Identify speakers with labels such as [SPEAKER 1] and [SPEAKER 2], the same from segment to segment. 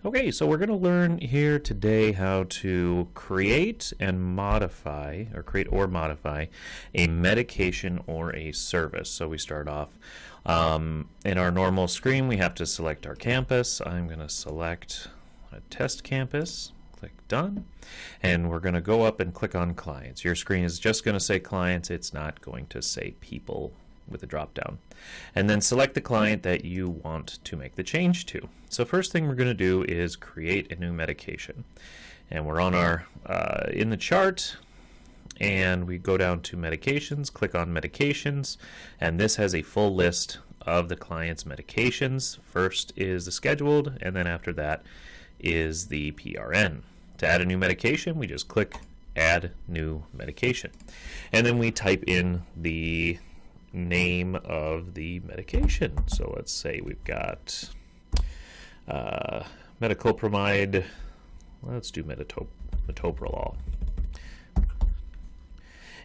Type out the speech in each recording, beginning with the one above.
[SPEAKER 1] Okay, so we're going to learn here today how to create and modify, or create or modify, a medication or a service. So we start off in our normal screen. We have to select our campus. I'm going to select a test campus. Click done, and we're going to go up and click on clients. Your screen is just going to say clients. It's not going to say people with a drop down. And then select the client that you want to make the change to. So first thing we're going to do is create a new medication. And we're on our in the chart, and we go down to medications, click on medications, and this has a full list of the client's medications. First is the scheduled, and then after that is the PRN. To add a new medication, we just click add new medication, and then we type in the name of the medication. So let's say we've got metoclopramide. Let's do metoprolol.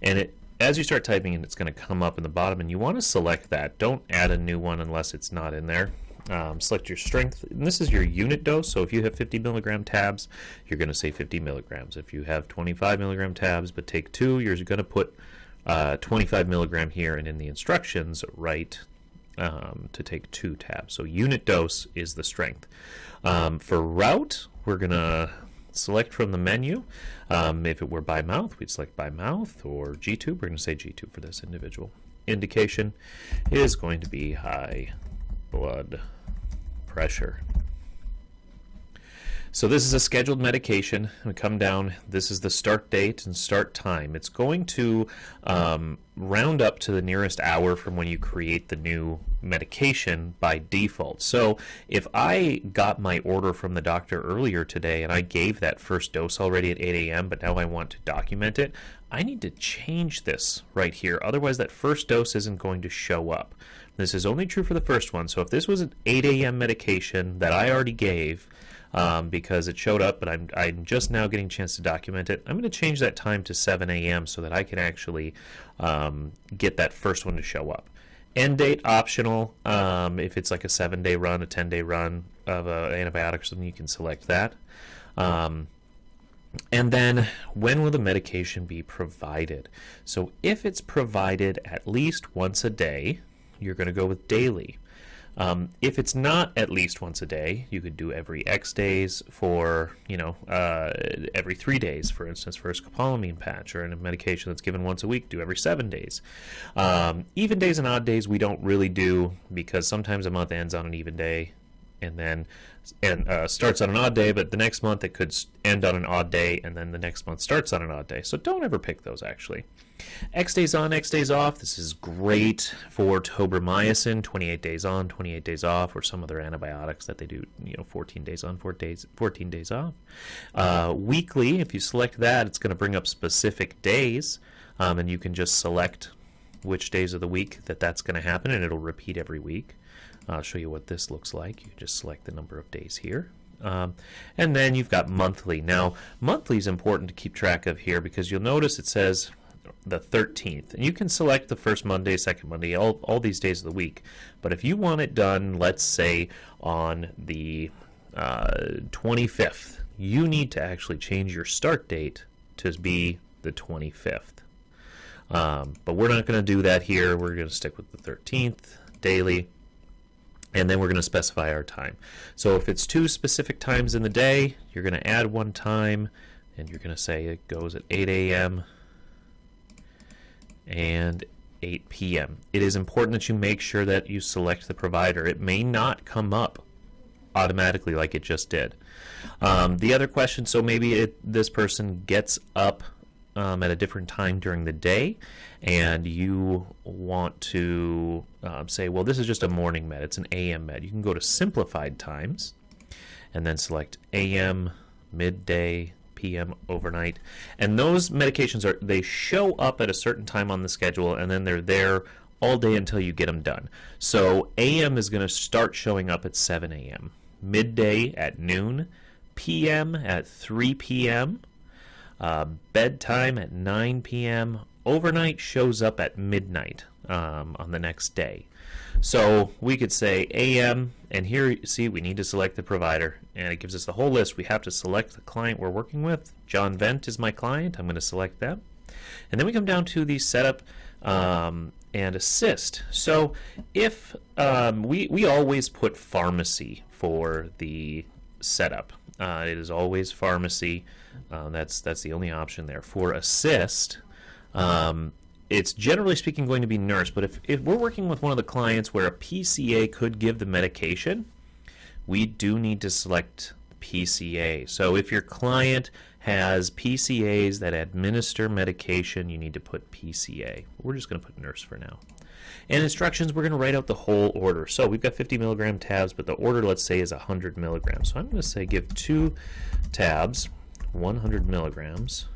[SPEAKER 1] And as you start typing in, it's going to come up in the bottom, and you want to select that. Don't add a new one unless it's not in there. Select your strength, and this is your unit dose. So if you have 50 milligram tabs, you're going to say 50 milligrams. If you have 25 milligram tabs but take 2, you're going to put 25 milligram here, and in the instructions write to take 2 tabs. So unit dose is the strength. For route, we're going to select from the menu. If it were by mouth, we'd select by mouth, or G2. We're going to say G2 for this individual. Indication is going to be high blood pressure. So this is a scheduled medication. We come down, this is the start date and start time. It's going to round up to the nearest hour from when you create the new medication by default. So if I got my order from the doctor earlier today and I gave that first dose already at 8 a.m., but now I want to document it, I need to change this right here. Otherwise, that first dose isn't going to show up. This is only true for the first one. So if this was an 8 a.m. medication that I already gave, because it showed up, but I'm just now getting a chance to document it, I'm going to change that time to 7 a.m. so that I can actually get that first one to show up. End date optional. If it's like a 7-day run, a 10-day run of an antibiotic or something, you can select that. And then when will the medication be provided? So if it's provided at least once a day, you're going to go with daily. If it's not at least once a day, you could do every X days for, every 3 days, for instance, for a scopolamine patch, or in a medication that's given once a week, do every 7 days. Even days and odd days we don't really do, because sometimes a month ends on an even day and then starts on an odd day, but the next month it could end on an odd day, and then the next month starts on an odd day. So don't ever pick those, actually. X days on, X days off. This is great for tobramycin, 28 days on, 28 days off, or some other antibiotics that they do, 14 days on, 14 days off. Weekly, if you select that, it's going to bring up specific days, and you can just select which days of the week that's going to happen, and it'll repeat every week. I'll show you what this looks like. You just select the number of days here. And then you've got monthly. Now, monthly is important to keep track of here, because you'll notice it says the 13th. And you can select the first Monday, second Monday, all these days of the week. But if you want it done, let's say on the 25th, you need to actually change your start date to be the 25th. But we're not going to do that here. We're going to stick with the 13th daily. And then we're going to specify our time. So if it's 2 specific times in the day, you're going to add 1 time, and you're going to say it goes at 8 a.m. and 8 p.m. It is important that you make sure that you select the provider. It may not come up automatically like it just did. The other question, so maybe this person gets up at a different time during the day, and you want to say, well, this is just a morning med, it's an AM med. You can go to simplified times and then select AM, midday, PM, overnight, and those medications they show up at a certain time on the schedule, and then they're there all day until you get them done. So AM is going to start showing up at 7 a.m., midday at noon, PM at 3 p.m., bedtime at 9 p.m., overnight shows up at midnight on the next day. So we could say AM, and here you see we need to select the provider, and it gives us the whole list. We have to select the client we're working with. John Vent is my client. I'm going to select them. And then we come down to the setup and assist. So if we always put pharmacy for the setup. It is always pharmacy. That's the only option there. For assist, it's generally speaking going to be nurse, but if we're working with one of the clients where a PCA could give the medication, we do need to select PCA. So if your client has PCAs that administer medication, you need to put PCA. We're just going to put nurse for now. And instructions, we're going to write out the whole order. So we've got 50 milligram tabs, but the order, let's say, is 100 milligrams. So I'm going to say give 2 tabs, 100 milligrams,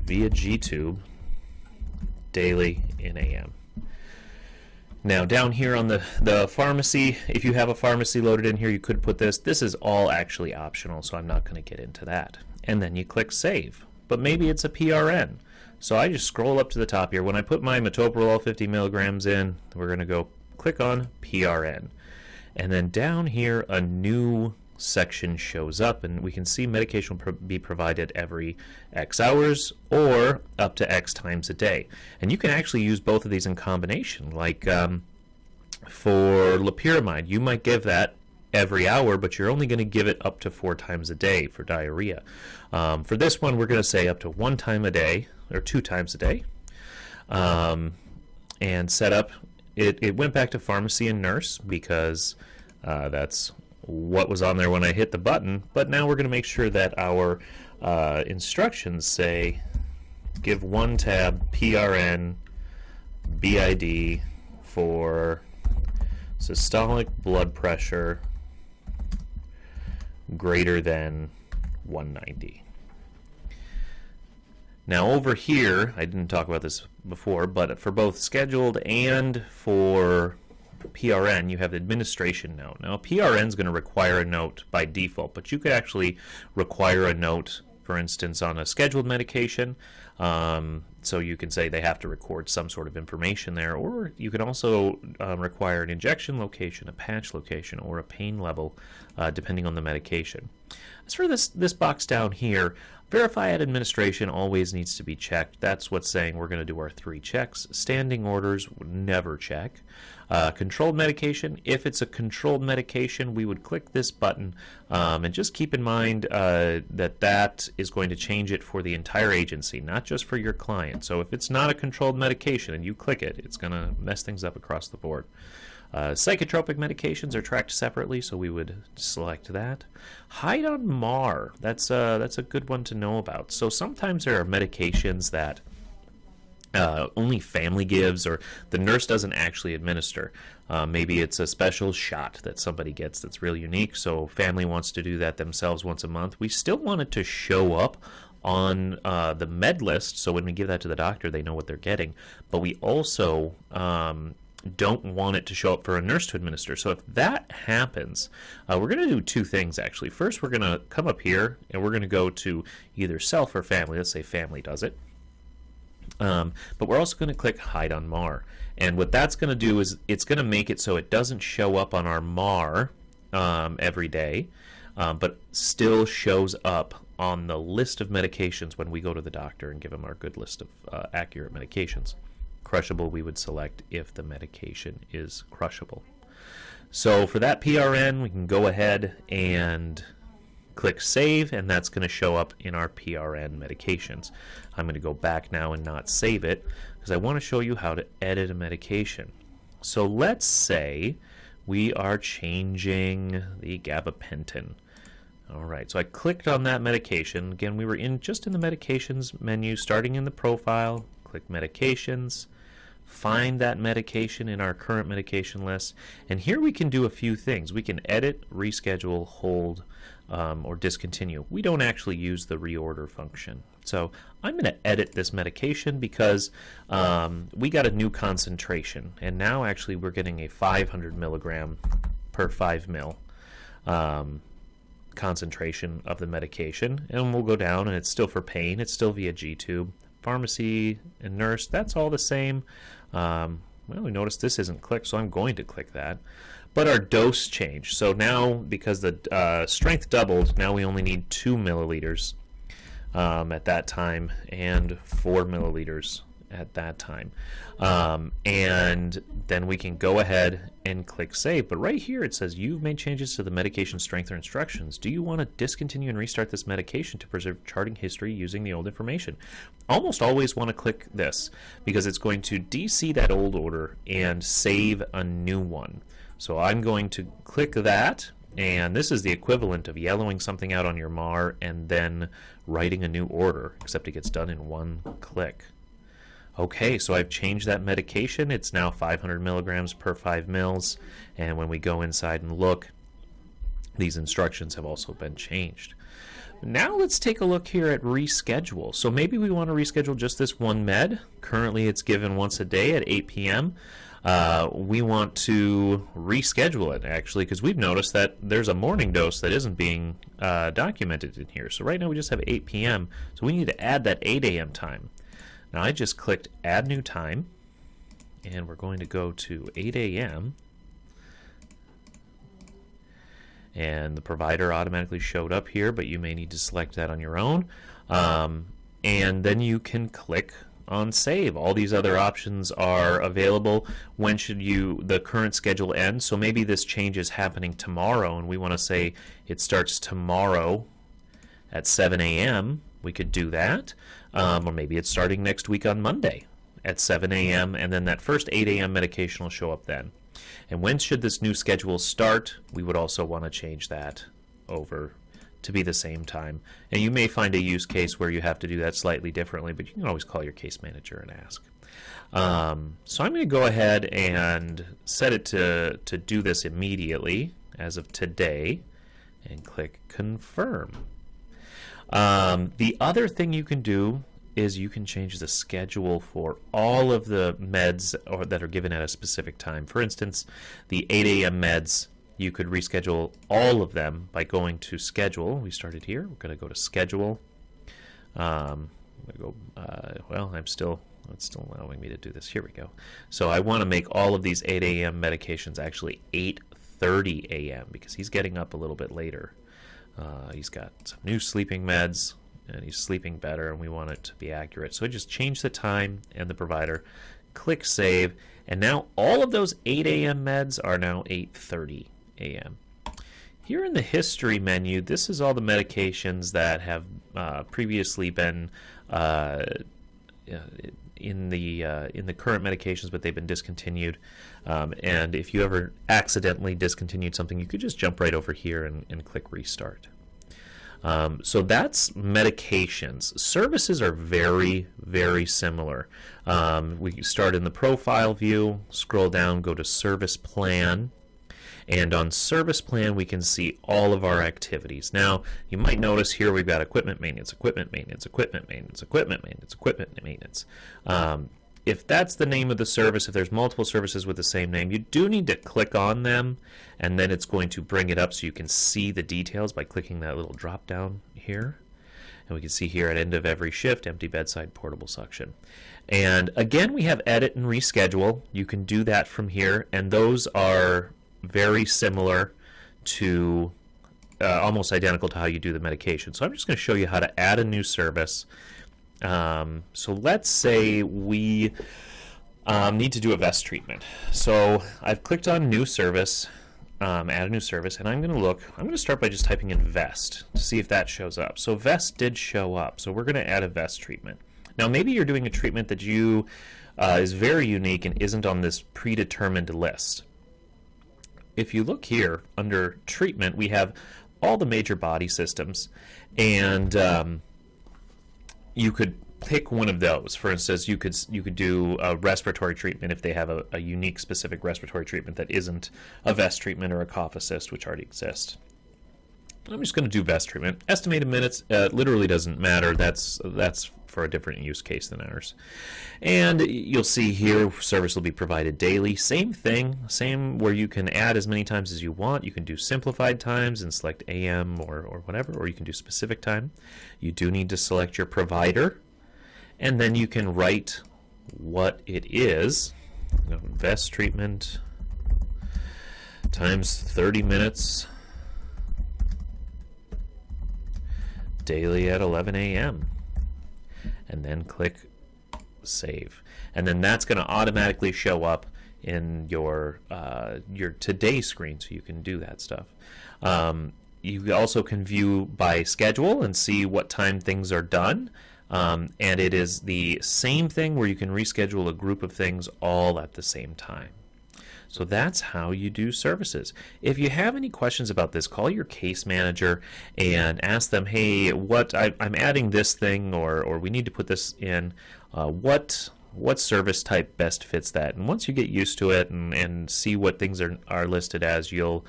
[SPEAKER 1] via G-tube, daily in AM. Now down here on the pharmacy, if you have a pharmacy loaded in here, you could put this. This is all actually optional, so I'm not going to get into that. And then you click save. But maybe it's a PRN. So I just scroll up to the top here. When I put my metoprolol 50 milligrams in, we're going to go click on PRN. And then down here, a new section shows up, and we can see medication will be provided every X hours or up to X times a day. And you can actually use both of these in combination. Like for loperamide, you might give that every hour, but you're only going to give it up to 4 times a day for diarrhea. For this one, we're going to say up to 1 time a day or 2 times a day. And set up, it went back to pharmacy and nurse because that's what was on there when I hit the button, but now we're going to make sure that our instructions say give 1 tab PRN BID for systolic blood pressure greater than 190. Now over here, I didn't talk about this before, but for both scheduled and for PRN, you have the administration note. Now, PRN is going to require a note by default, but you could actually require a note, for instance, on a scheduled medication. So you can say they have to record some sort of information there, or you can also require an injection location, a patch location, or a pain level, depending on the medication. As for this box down here, verify at administration always needs to be checked. That's what's saying we're going to do our 3 checks. Standing orders, never check. Controlled medication, if it's a controlled medication, we would click this button, and just keep in mind that is going to change it for the entire agency, not just for your client. So if it's not a controlled medication and you click it, it's going to mess things up across the board. Psychotropic medications are tracked separately, so we would select that. Hide on MAR, that's a good one to know about. So sometimes there are medications that only family gives, or the nurse doesn't actually administer. Maybe it's a special shot that somebody gets that's real unique, so family wants to do that themselves once a month. We still want it to show up on the med list, so when we give that to the doctor, they know what they're getting. But we also don't want it to show up for a nurse to administer. So if that happens, we're going to do 2 things actually. First, we're going to come up here and we're going to go to either self or family. Let's say family does it. But we're also going to click hide on MAR. And what that's going to do is it's going to make it so it doesn't show up on our MAR every day, but still shows up on the list of medications when we go to the doctor and give them our good list of accurate medications. Crushable we would select if the medication is crushable. So for that PRN, we can go ahead and click save, and that's going to show up in our PRN medications. I'm going to go back now and not save it because I want to show you how to edit a medication. So let's say we are changing the gabapentin. Alright, so I clicked on that medication. Again, we were just in the medications menu, starting in the profile, click medications, find that medication in our current medication list, and here we can do a few things. We can edit, reschedule, hold, or discontinue. We don't actually use the reorder function. So I'm going to edit this medication because we got a new concentration, and now actually we're getting a 500 milligram per 5 mil concentration of the medication, and we'll go down, and it's still for pain, it's still via G-tube. pharmacy and nurse, that's all the same. Well, we notice this isn't clicked, so I'm going to click that. But our dose changed. So now, because the strength doubled, now we only need 2 milliliters at that time and 4 milliliters at that time. And then we can go ahead and click save. But right here it says you've made changes to the medication strength or instructions. Do you want to discontinue and restart this medication to preserve charting history using the old information? Almost always want to click this because it's going to DC that old order and save a new one. So I'm going to click that, and this is the equivalent of yellowing something out on your MAR and then writing a new order, except it gets done in one click. Okay, so I've changed that medication. It's now 500 milligrams per 5 mils, and when we go inside and look, these instructions have also been changed. Now let's take a look here at reschedule. So maybe we want to reschedule just this one med. Currently it's given once a day at 8 p.m. We want to reschedule it, actually, because we've noticed that there's a morning dose that isn't being documented in here. So right now we just have 8 p.m., so we need to add that 8 a.m. time. Now I just clicked Add New Time, and we're going to go to 8 a.m., and the provider automatically showed up here, but you may need to select that on your own. And then you can click on Save. All these other options are available. When should the current schedule end? So maybe this change is happening tomorrow, and we want to say it starts tomorrow at 7 a.m. We could do that. Or maybe it's starting next week on Monday at 7 a.m., and then that first 8 a.m. medication will show up then. And when should this new schedule start? We would also want to change that over to be the same time. And you may find a use case where you have to do that slightly differently, but you can always call your case manager and ask. So I'm going to go ahead and set it to do this immediately as of today and click Confirm. The other thing you can do is you can change the schedule for all of the meds that are given at a specific time. For instance, the 8 a.m. meds, you could reschedule all of them by going to Schedule. We started here. We're going to go to Schedule. I'm going to go, it's still allowing me to do this. Here we go. So I want to make all of these 8 a.m. medications actually 8:30 a.m. because he's getting up a little bit later. He's got some new sleeping meds, and he's sleeping better, and we want it to be accurate. So I just change the time and the provider, click Save, and now all of those 8 a.m. meds are now 8:30 a.m. Here in the History menu, this is all the medications that have previously been in the current medications, but they've been discontinued. And if you ever accidentally discontinued something, you could just jump right over here and click Restart. So that's medications. Services are very, very similar. We start in the profile view, scroll down, go to Service Plan. And on Service Plan, we can see all of our activities. Now, you might notice here we've got equipment maintenance, equipment maintenance, equipment maintenance, equipment maintenance, equipment maintenance. If that's the name of the service, if there's multiple services with the same name, you do need to click on them, and then it's going to bring it up so you can see the details by clicking that little drop down here. And we can see here at end of every shift, empty bedside, portable suction. And again, we have edit and reschedule. You can do that from here, and those are very similar to almost identical to how you do the medication. So I'm just going to show you how to add a new service. So let's say we need to do a vest treatment. So I've clicked on New Service, add a new service, and I'm going to start by just typing in vest to see if that shows up. So vest did show up, so we're going to add a vest treatment. Now maybe you're doing a treatment that is very unique and isn't on this predetermined list. If you look here under treatment, we have all the major body systems, and you could pick one of those. For instance, you could do a respiratory treatment if they have a unique specific respiratory treatment that isn't a vest treatment or a cough assist, which already exist. I'm just going to do vest treatment. Estimated minutes literally doesn't matter. That's for a different use case than ours. And you'll see here service will be provided daily. Same thing, same where you can add as many times as you want. You can do simplified times and select AM or whatever, or you can do specific time. You do need to select your provider, and then you can write what it is. Vest treatment times 30 minutes daily at 11 a.m. and then click save, and then that's going to automatically show up in your today screen, so you can do that stuff. You also can view by schedule and see what time things are done, and it is the same thing where you can reschedule a group of things all at the same time. So that's how you do services. If you have any questions about this, call your case manager and ask them, hey, I'm adding this thing, or we need to put this in. What service type best fits that? And once you get used to it and see what things are listed as, you'll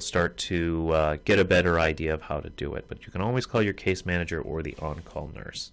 [SPEAKER 1] start to get a better idea of how to do it. But you can always call your case manager or the on-call nurse.